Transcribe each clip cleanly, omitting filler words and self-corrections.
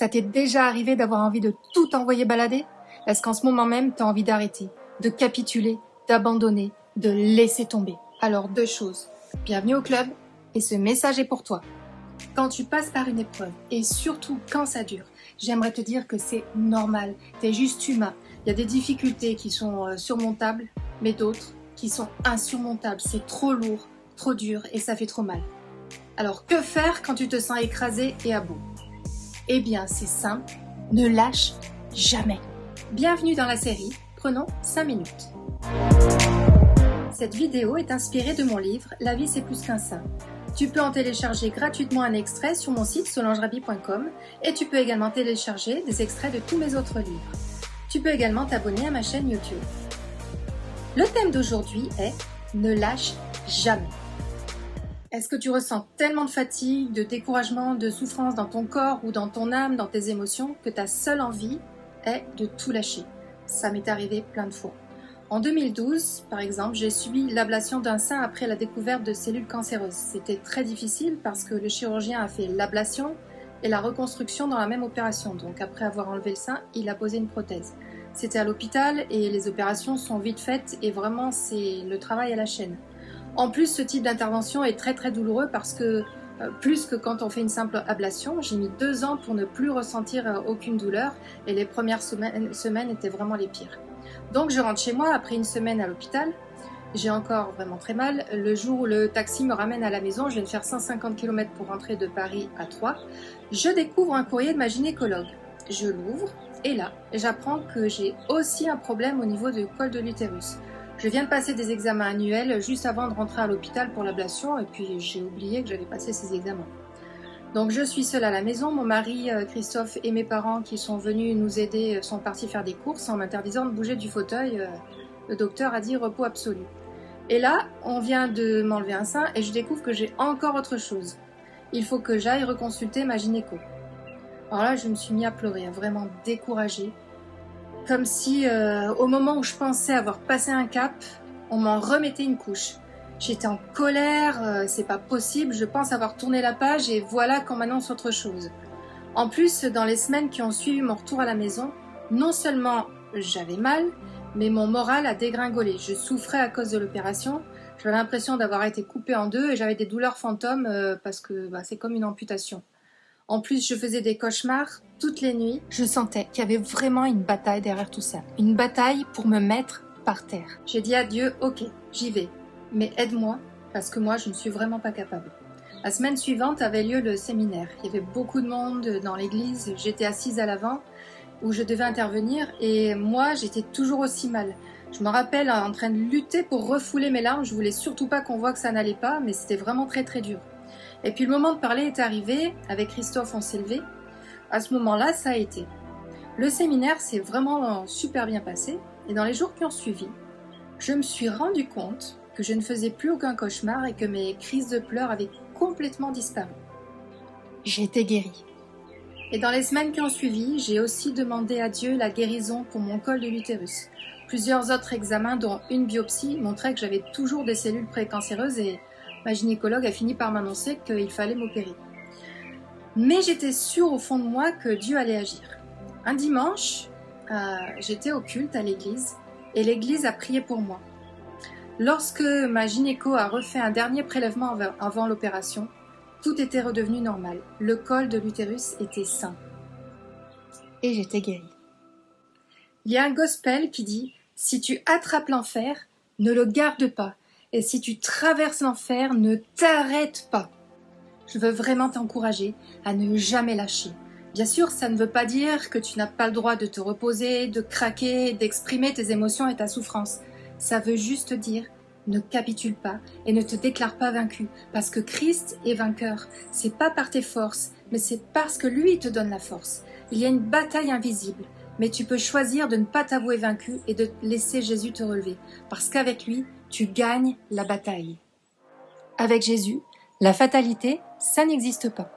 Ça t'est déjà arrivé d'avoir envie de tout envoyer balader? Est-ce qu'en ce moment même, t'as envie d'arrêter, de capituler, d'abandonner, de laisser tomber? Alors 2 choses. Bienvenue au club et ce message est pour toi. Quand tu passes par une épreuve et surtout quand ça dure, j'aimerais te dire que c'est normal, t'es juste humain. Il y a des difficultés qui sont surmontables, mais d'autres qui sont insurmontables. C'est trop lourd, trop dur et ça fait trop mal. Alors que faire quand tu te sens écrasé et à bout? Eh bien, c'est simple, ne lâche jamais. Bienvenue dans la série, prenons 5 minutes. Cette vidéo est inspirée de mon livre « La vie c'est plus qu'un sein ». Tu peux en télécharger gratuitement un extrait sur mon site solangerabi.com et tu peux également télécharger des extraits de tous mes autres livres. Tu peux également t'abonner à ma chaîne YouTube. Le thème d'aujourd'hui est « Ne lâche jamais ». Est-ce que tu ressens tellement de fatigue, de découragement, de souffrance dans ton corps ou dans ton âme, dans tes émotions, que ta seule envie est de tout lâcher? Ça m'est arrivé plein de fois. En 2012, par exemple, j'ai subi l'ablation d'un sein après la découverte de cellules cancéreuses. C'était très difficile parce que le chirurgien a fait l'ablation et la reconstruction dans la même opération. Donc après avoir enlevé le sein, il a posé une prothèse. C'était à l'hôpital et les opérations sont vite faites et vraiment c'est le travail à la chaîne. En plus, ce type d'intervention est très douloureux parce que, plus que quand on fait une simple ablation, j'ai mis 2 ans pour ne plus ressentir aucune douleur et les premières semaines étaient vraiment les pires. Donc je rentre chez moi après une semaine à l'hôpital, j'ai encore vraiment très mal. Le jour où le taxi me ramène à la maison, je viens de faire 150 km pour rentrer de Paris à Troyes, je découvre un courrier de ma gynécologue. Je l'ouvre et là, j'apprends que j'ai aussi un problème au niveau du col de l'utérus. Je viens de passer des examens annuels juste avant de rentrer à l'hôpital pour l'ablation et puis j'ai oublié que j'avais passé ces examens. Donc je suis seule à la maison, mon mari Christophe et mes parents qui sont venus nous aider sont partis faire des courses en m'interdisant de bouger du fauteuil. Le docteur a dit repos absolu. Et là, on vient de m'enlever un sein et je découvre que j'ai encore autre chose. Il faut que j'aille reconsulter ma gynéco. Alors là, je me suis mis à pleurer, vraiment découragée. Comme si, au moment où je pensais avoir passé un cap, on m'en remettait une couche. J'étais en colère, c'est pas possible, je pense avoir tourné la page et voilà qu'on m'annonce autre chose. En plus, dans les semaines qui ont suivi mon retour à la maison, non seulement j'avais mal, mais mon moral a dégringolé. Je souffrais à cause de l'opération, j'avais l'impression d'avoir été coupée en 2 et j'avais des douleurs fantômes parce que c'est comme une amputation. En plus, je faisais des cauchemars toutes les nuits. Je sentais qu'il y avait vraiment une bataille derrière tout ça. Une bataille pour me mettre par terre. J'ai dit à Dieu, ok, j'y vais. Mais aide-moi, parce que moi, je ne suis vraiment pas capable. La semaine suivante avait lieu le séminaire. Il y avait beaucoup de monde dans l'église. J'étais assise à l'avant, où je devais intervenir. Et moi, j'étais toujours aussi mal. Je me rappelle en train de lutter pour refouler mes larmes. Je voulais surtout pas qu'on voit que ça n'allait pas, mais c'était vraiment très dur. Et puis le moment de parler est arrivé, avec Christophe on s'est levé. À ce moment-là, ça a été. Le séminaire s'est vraiment super bien passé, et dans les jours qui ont suivi, je me suis rendu compte que je ne faisais plus aucun cauchemar et que mes crises de pleurs avaient complètement disparu. J'ai été guérie. Et dans les semaines qui ont suivi, j'ai aussi demandé à Dieu la guérison pour mon col de l'utérus. Plusieurs autres examens, dont une biopsie, montraient que j'avais toujours des cellules précancéreuses et ma gynécologue a fini par m'annoncer qu'il fallait m'opérer. Mais j'étais sûre au fond de moi que Dieu allait agir. Un dimanche, j'étais au culte à l'église et l'église a prié pour moi. Lorsque ma gynéco a refait un dernier prélèvement avant l'opération, tout était redevenu normal. Le col de l'utérus était sain. Et j'étais guérie. Il y a un gospel qui dit « Si tu attrapes l'enfer, ne le garde pas. Et si tu traverses l'enfer, ne t'arrête pas. » Je veux vraiment t'encourager à ne jamais lâcher. Bien sûr, ça ne veut pas dire que tu n'as pas le droit de te reposer, de craquer, d'exprimer tes émotions et ta souffrance. Ça veut juste dire ne capitule pas et ne te déclare pas vaincu, parce que Christ est vainqueur. C'est pas par tes forces, mais c'est parce que lui te donne la force. Il y a une bataille invisible, mais tu peux choisir de ne pas t'avouer vaincu et de laisser Jésus te relever, parce qu'avec lui, tu gagnes la bataille. Avec Jésus, la fatalité, ça n'existe pas.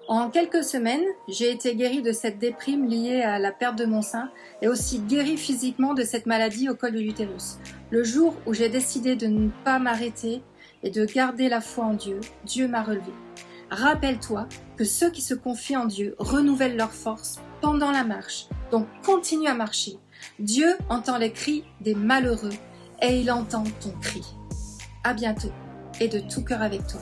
En quelques semaines, j'ai été guérie de cette déprime liée à la perte de mon sein et aussi guérie physiquement de cette maladie au col de l'utérus. Le jour où j'ai décidé de ne pas m'arrêter et de garder la foi en Dieu, Dieu m'a relevée. Rappelle-toi que ceux qui se confient en Dieu renouvellent leur force pendant la marche. Donc continue à marcher. Dieu entend les cris des malheureux et il entend ton cri. À bientôt et de tout cœur avec toi.